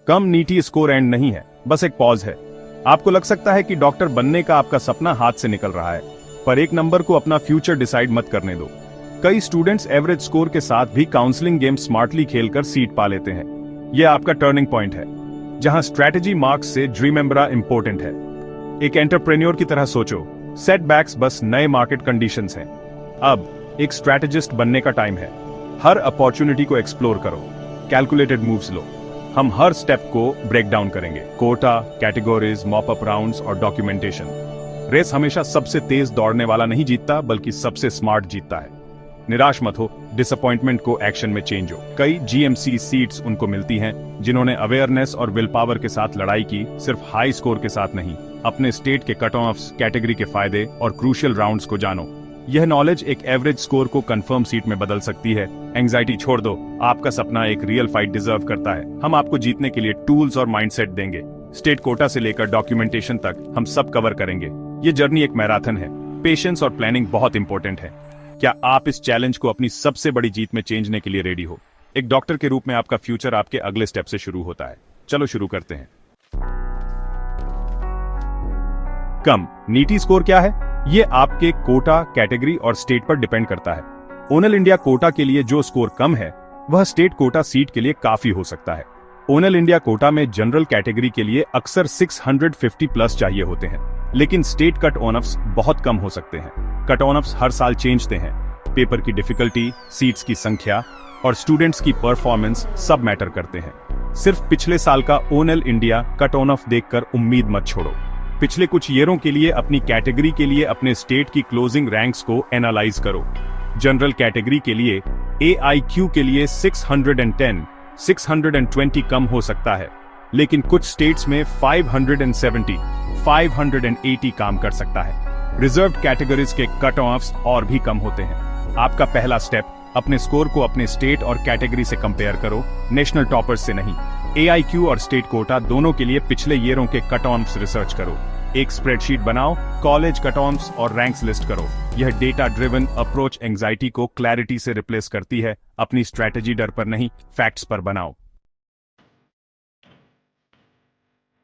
Come neat score and नहीं है, बस एक पॉज है। आपको लग सकता है कि डॉक्टर बनने का आपका सपना हाथ से निकल रहा है, पर एक नंबर को अपना फ्यूचर डिसाइड मत करने दो। कई स्टूडेंट्स एवरेज स्कोर के साथ भी काउंसलिंग गेम स्मार्टली खेलकर सीट पा लेते हैं। यह आपका टर्निंग पॉइंट है, जहां स्ट्रैटेजी मार्क्स से ड्रीम एम्बरा इंपॉर्टेंट है। एक एंटरप्रेन्योर की तरह सोचो, सेटबैक्स बस नए मार्केट कंडीशंस हैं। अब एक स्ट्रैटेजिस्ट बनने का टाइम है। हर अपॉर्चुनिटी को एक्सप्लोर करो, कैलकुलेटेड मूव्स लो। हम हर स्टेप को ब्रेक डाउन करेंगे, quota, categories, mop up rounds और डॉक्यूमेंटेशन। रेस हमेशा सबसे तेज दौड़ने वाला नहीं जीतता, बल्कि सबसे स्मार्ट जीतता है। निराश मत हो, डिसअपॉइंटमेंट को एक्शन में चेंज हो। कई जीएमसी सीट्स उनको मिलती हैं जिन्होंने अवेयरनेस और विल पावर के साथ लड़ाई की, सिर्फ हाई स्कोर के साथ नहीं। अपने स्टेट के कट ऑफ्स, कैटेगरी के फायदे और क्रूशियल राउंड्स को जानो। यह नॉलेज एक एवरेज स्कोर को कंफर्म सीट में बदल सकती है। एंजाइटी छोड़ दो, आपका सपना एक रियल फाइट डिजर्व करता है। हम आपको जीतने के लिए टूल्स और माइंडसेट देंगे। स्टेट कोटा से लेकर डॉक्यूमेंटेशन तक हम सब कवर करेंगे। ये जर्नी एक मैराथन है, पेशेंस और प्लानिंग बहुत इंपॉर्टेंट है। क्या आप इस चैलेंज को अपनी सबसे बड़ी जीत में चेंजने के लिए रेडी हो? एक डॉक्टर के रूप में आपका फ्यूचर आपके अगले स्टेप से शुरू होता है। चलो शुरू करते हैं। कम नीटी स्कोर क्या है? ये आपके कोटा, कैटेगरी और स्टेट पर डिपेंड करता है। ओनल इंडिया कोटा के लिए जो स्कोर कम है, वह स्टेट कोटा सीट के लिए काफी हो सकता है। ओनल इंडिया कोटा में जनरल कैटेगरी के लिए अक्सर 650 प्लस चाहिए होते हैं, लेकिन स्टेट कट ऑनफ्स बहुत कम हो सकते हैं। कट ऑनफ्स हर साल चेंजते हैं। पेपर की डिफिकल्टी, सीट्स की संख्या और स्टूडेंट्स की परफॉर्मेंस सब मैटर करते हैं। सिर्फ पिछले साल का ओनल इंडिया कट ऑनफ देखकर उम्मीद मत छोड़ो। पिछले कुछ ईयरों के लिए अपनी कैटेगरी के लिए अपने स्टेट की क्लोजिंग रैंक्स को एनालाइज करो। जनरल कैटेगरी के लिए AIQ के लिए 610, 620 कम हो सकता है, लेकिन कुछ स्टेट्स में 570, 580 काम कर सकता है। रिजर्व्ड कैटेगरीज के कट ऑफ्स और भी कम होते हैं। आपका पहला स्टेप, अपने स्कोर को अपने स्टेट और कैटेगरी से कंपेयर करो, नेशनल टॉपर्स से नहीं। AIQ और स्टेट कोटा दोनों के लिए पिछले ईयरों के कट ऑफ्स रिसर्च करो। एक स्प्रेडशीट बनाओ, कॉलेज कट ऑफ्स और रैंक्स लिस्ट करो। यह डेटा ड्रिवन अप्रोच एंजाइटी को क्लैरिटी से रिप्लेस करती है। अपनी स्ट्रैटेजी डर पर नहीं, फैक्ट्स पर बनाओ।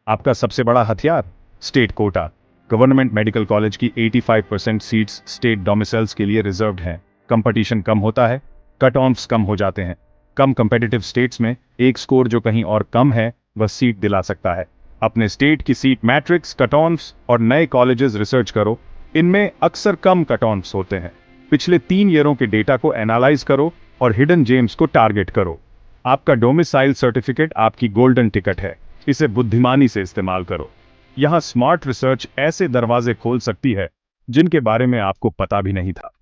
आपका सबसे बड़ा हथियार, state quota. Government medical college की 85% सीट्स स्टेट डोमिसाइल्स के लिए रिजर्व्ड हैं। कंपटीशन कम होता है, कट ऑफ्स कम हो जाते हैं। कम कंपेटिटिव स्टेट्स में एक स्कोर जो कहीं और कम है, वह सीट दिला सकता है। अपने स्टेट की सीट मैट्रिक्स, कट ऑफ्स और नए कॉलेजेस रिसर्च करो। इनमें अक्सर कम कट ऑफ्स होते हैं। पिछले 3 ईयरों के डेटा को एनालाइज करो और हिडन जेम्स को टारगेट करो। आपका डोमिसाइल सर्टिफिकेट आपकी गोल्डन टिकट है, इसे बुद्धिमानी से इस्तेमाल करो। यहां स्मार्ट रिसर्च ऐसे दरवाजे खोल सकती है जिनके बारे में आपको पता भी नहीं था।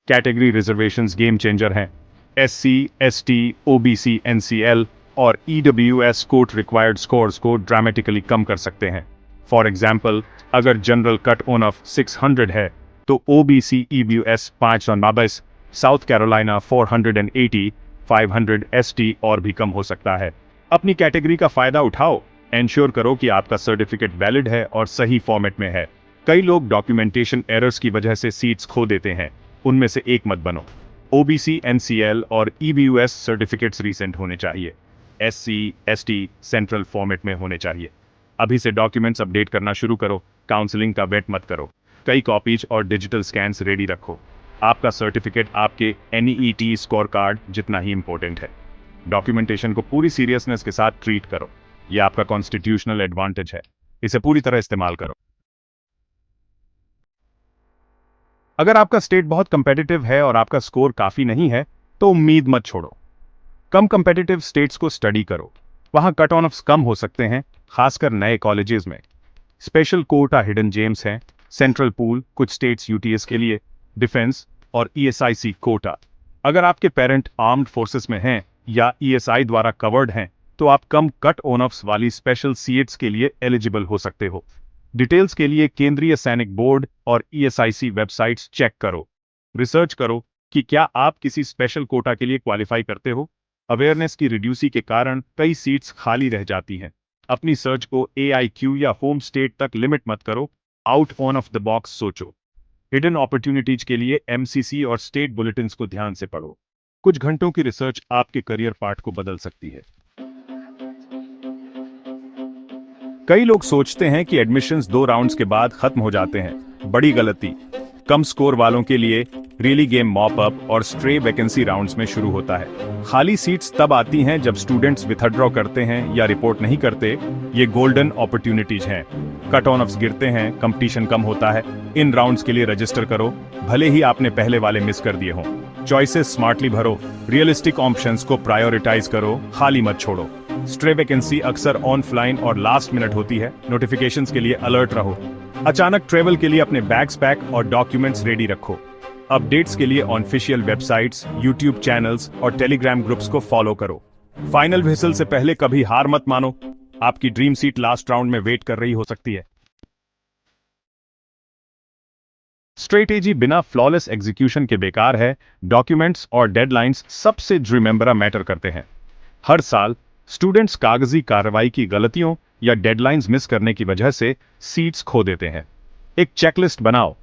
कैटेगरी रिजर्वेशंस गेम चेंजर हैं। SC, ST, OBC, NCL और EWS कोट रिक्वायर्ड स्कोर्स को ड्रामेटिकली कम कर सकते हैं। फॉर एग्जाम्पल, अगर जनरल कट ऑफ 600 है, तो OBC EBUS 529, south Carolina 480, 500 ST और भी कम हो सकता है। अपनी कैटेगरी का फायदा उठाओ। एंश्योर करो कि आपका सर्टिफिकेट वैलिड है और सही फॉर्मेट में है। कई लोग डॉक्यूमेंटेशन एरर्स की वजह से सीट्स खो देते हैं, उनमें से एक मत बनो। OBC, NCL और EBUS सर्टिफिकेट्स रीसेंट होने चाहिए। SC, ST सेंट्रल फॉर्मेट में होने चाहिए। अभी से डॉक्यूमेंट्स अपडेट करना शुरू करो। काउंसलिंग का वेट मत करो। कई कॉपीज और डिजिटल स्कैन्स रेडी रखो। आपका सर्टिफिकेट आपके NEET स्कोर कार्ड जितना ही इंपॉर्टेंट है। डॉक्यूमेंटेशन को पूरी सीरियसनेस के साथ ट्रीट करो। यह आपका कॉन्स्टिट्यूशनल एडवांटेज है, इसे पूरी तरह इस्तेमाल करो। अगर आपका स्टेट बहुत कंपेटिटिव है और आपका स्कोर काफी नहीं है, तो उम्मीद मत छोड़ो। कम कंपेटिटिव स्टेट्स को स्टडी करो। वहां कट ऑफ्स कम हो सकते हैं, खासकर नए कॉलेजेस में। स्पेशल कोटा हिडन जेम्स हैं, सेंट्रल पूल कुछ स्टेट्स UTS के लिए, डिफेंस और ESIC कोटा। अगर आपके पेरेंट आर्म्ड फोर्सेस में हैं या ESI द्वारा कवर्ड हैं, तो आप कम कट ऑफ्स वाली स्पेशल सीट्स के लिए एलिजिबल हो सकते हो। डिटेल्स के लिए केंद्रीय सैनिक बोर्ड और ESIC वेबसाइट्स चेक करो। रिसर्च करो कि क्या आप किसी स्पेशल कोटा के लिए क्वालिफाई करते हो। अवेयरनेस की रिड्यूसी के कारण कई सीट्स खाली रह जाती हैं। अपनी सर्च को AIQ या होम स्टेट तक लिमिट मत करो, आउट ऑफ द बॉक्स सोचो। हिडन अपॉर्चुनिटीज के लिए MCC और स्टेट बुलेटिन्स को ध्यान से पढ़ो। कुछ घंटों की रिसर्च आपके करियर पार्ट को बदल सकती है। कई लोग सोचते हैं कि एडमिशन्स 2 राउंड्स के बाद खत्म हो जाते हैं। बड़ी गलती। कम स्कोर वालों के लिए रियली गेम मॉप अप और स्ट्रे वैकेंसी राउंड्स में शुरू होता है। खाली सीट्स तब आती हैं जब स्टूडेंट्स विथड्रॉ करते हैं या रिपोर्ट नहीं करते। ये गोल्डन अपॉर्चुनिटीज हैं। कट ऑन ऑफ्स गिरते हैं, कंपटीशन कम होता है। इन राउंड्स के लिए रजिस्टर करो, भले ही आपने पहले वाले मिस कर दिए हों। चॉइसेस स्मार्टली भरो, रियलिस्टिक ऑप्शंस को प्रायोरिटाइज करो, खाली मत छोड़ो। स्ट्रे वैकेंसी अक्सर ऑनलाइन और लास्ट मिनट होती है। नोटिफिकेशंस के लिए अलर्ट रहो। अचानक ट्रेवल के लिए अपने बैग्स पैक और डॉक्यूमेंट्स रेडी रखो। अपडेट्स के लिए ऑफिशियल वेबसाइट्स, यूट्यूब चैनल्स और टेलीग्राम ग्रुप्स को फॉलो करो। फाइनल व्हिसल से पहले कभी हार मत मानो। आपकी ड्रीम सीट लास्ट राउंड में वेट कर रही हो सकती है। स्ट्रेटेजी बिना फ्लॉलेस एग्जीक्यूशन के बेकार है। डॉक्यूमेंट्स और डेडलाइंस सबसे रिमेंबरा मैटर करते हैं। हर साल स्टूडेंट्स कागजी कार्रवाई की गलतियों या डेडलाइंस मिस करने की वजह से सीट्स खो देते हैं। एक चेकलिस्ट बनाओ।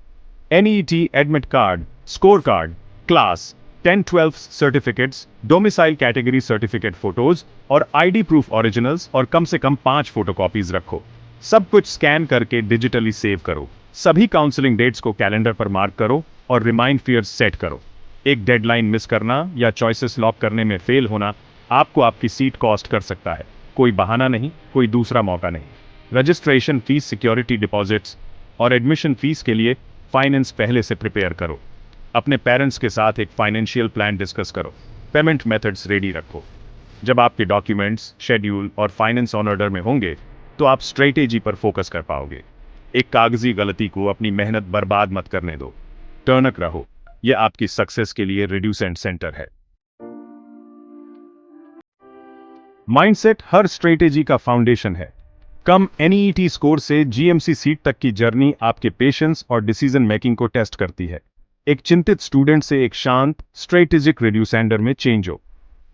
NET admit card, score card, class 10-12 certificates, domicile category certificate photos और आईडी प्रूफ ओरिजिनल्स और कम से कम 5 फोटोकॉपीज रखो। सब कुछ स्कैन करके डिजिटली सेव करो। सभी काउंसलिंग डेट्स को कैलेंडर पर मार्क करो और रिमाइंड फीयर्स सेट करो। एक डेडलाइन मिस करना या चॉइसेस लॉक करने में फेल होना आपको आपकी सीट कॉस्ट कर सकता है। कोई बहाना नहीं, कोई दूसरा मौका नहीं। रजिस्ट्रेशन फीस, सिक्योरिटी डिपॉजिट्स और एडमिशन फीस के लिए फाइनेंस पहले से प्रिपेयर करो। अपने पेरेंट्स के साथ एक फाइनेंशियल प्लान डिस्कस करो। पेमेंट मेथड्स रेडी रखो। जब आपके डॉक्यूमेंट्स, शेड्यूल और फाइनेंस ऑन ऑर्डर में होंगे तो आप स्ट्रेटेजी पर फोकस कर पाओगे। एक कागजी गलती को अपनी मेहनत बर्बाद मत करने दो। टर्नक रहो। यह आपकी सक्सेस के लिए रिड्यूसेंट सेंटर है। माइंडसेट हर स्ट्रेटेजी का फाउंडेशन है। कम एनईटी स्कोर से जीएमसी सीट तक की जर्नी आपके पेशेंस और डिसीजन मेकिंग को टेस्ट करती है। एक चिंतित स्टूडेंट से एक शांत स्ट्रेटेजिक रिड्यूसेंडर में चेंज हो।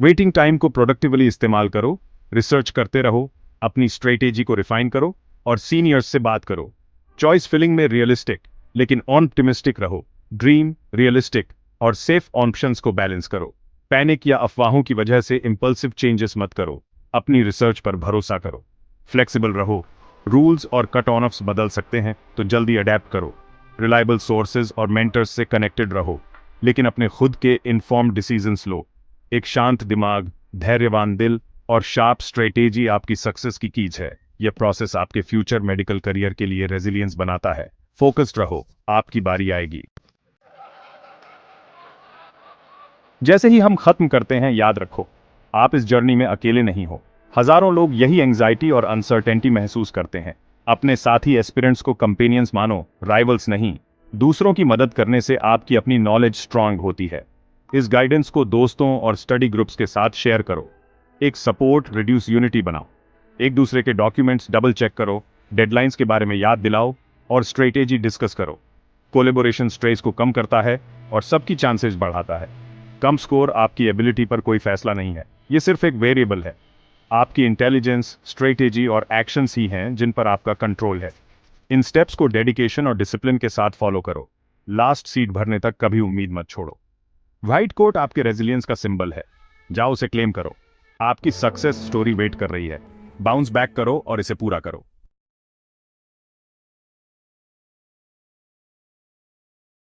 वेटिंग टाइम को प्रोडक्टिवली इस्तेमाल करो, रिसर्च करते रहो, अपनी स्ट्रेटेजी को रिफाइन करो और सीनियर्स से बात करो। चॉइस फिलिंग में रियलिस्टिक लेकिन ऑप्टिमिस्टिक रहो। ड्रीम, रियलिस्टिक और सेफ ऑप्शंस को बैलेंस करो। पैनिक या अफवाहों की वजह से इंपल्सिव चेंजेस मत करो। अपनी रिसर्च पर भरोसा करो। फ्लेक्सिबल रहो। रूल्स और कट ऑन ऑफ्स बदल सकते हैं तो जल्दी अडेप्ट करो। रिलायबल सोर्सेज और मेंटर्स से कनेक्टेड रहो, लेकिन अपने खुद के इन्फॉर्म्ड डिसीजंस लो। एक शांत दिमाग, धैर्यवान दिल और शार्प स्ट्रेटेजी आपकी सक्सेस की कीज है। यह प्रोसेस आपके फ्यूचर मेडिकल करियर के लिए रेजिलियंस बनाता है। फोकस्ड रहो, आपकी बारी आएगी। जैसे ही हम खत्म करते हैं, याद रखो, आप इस जर्नी में अकेले नहीं हो। हजारों लोग यही एंजाइटी और अनसर्टेनिटी महसूस करते हैं। अपने साथी एस्पिरेंट्स को कंपेनियंस मानो, राइवल्स नहीं। दूसरों की मदद करने से आपकी अपनी नॉलेज स्ट्रांग होती है। इस गाइडेंस को दोस्तों और स्टडी ग्रुप्स के साथ शेयर करो। एक सपोर्ट रिड्यूस यूनिटी बनाओ। एक दूसरे के डॉक्यूमेंट्स डबल चेक करो, डेडलाइंस के बारे में याद दिलाओ और स्ट्रेटेजी डिस्कस करो। कोलेबोरेशन स्ट्रेस को कम करता है और सबकी चांसेस बढ़ाता है। कम स्कोर आपकी एबिलिटी पर कोई फैसला नहीं है, ये सिर्फ एक वेरिएबल है। आपकी इंटेलिजेंस, स्ट्रेटेजी और एक्शंस ही हैं जिन पर आपका कंट्रोल है। इन स्टेप्स को डेडिकेशन और डिसिप्लिन के साथ फॉलो करो। लास्ट सीट भरने तक कभी उम्मीद मत छोड़ो। व्हाइट कोट आपके रेजिलियंस का सिंबल है। जाओ उसे क्लेम करो। आपकी सक्सेस स्टोरी वेट कर रही है। बाउंस बैक करो और इसे पूरा करो।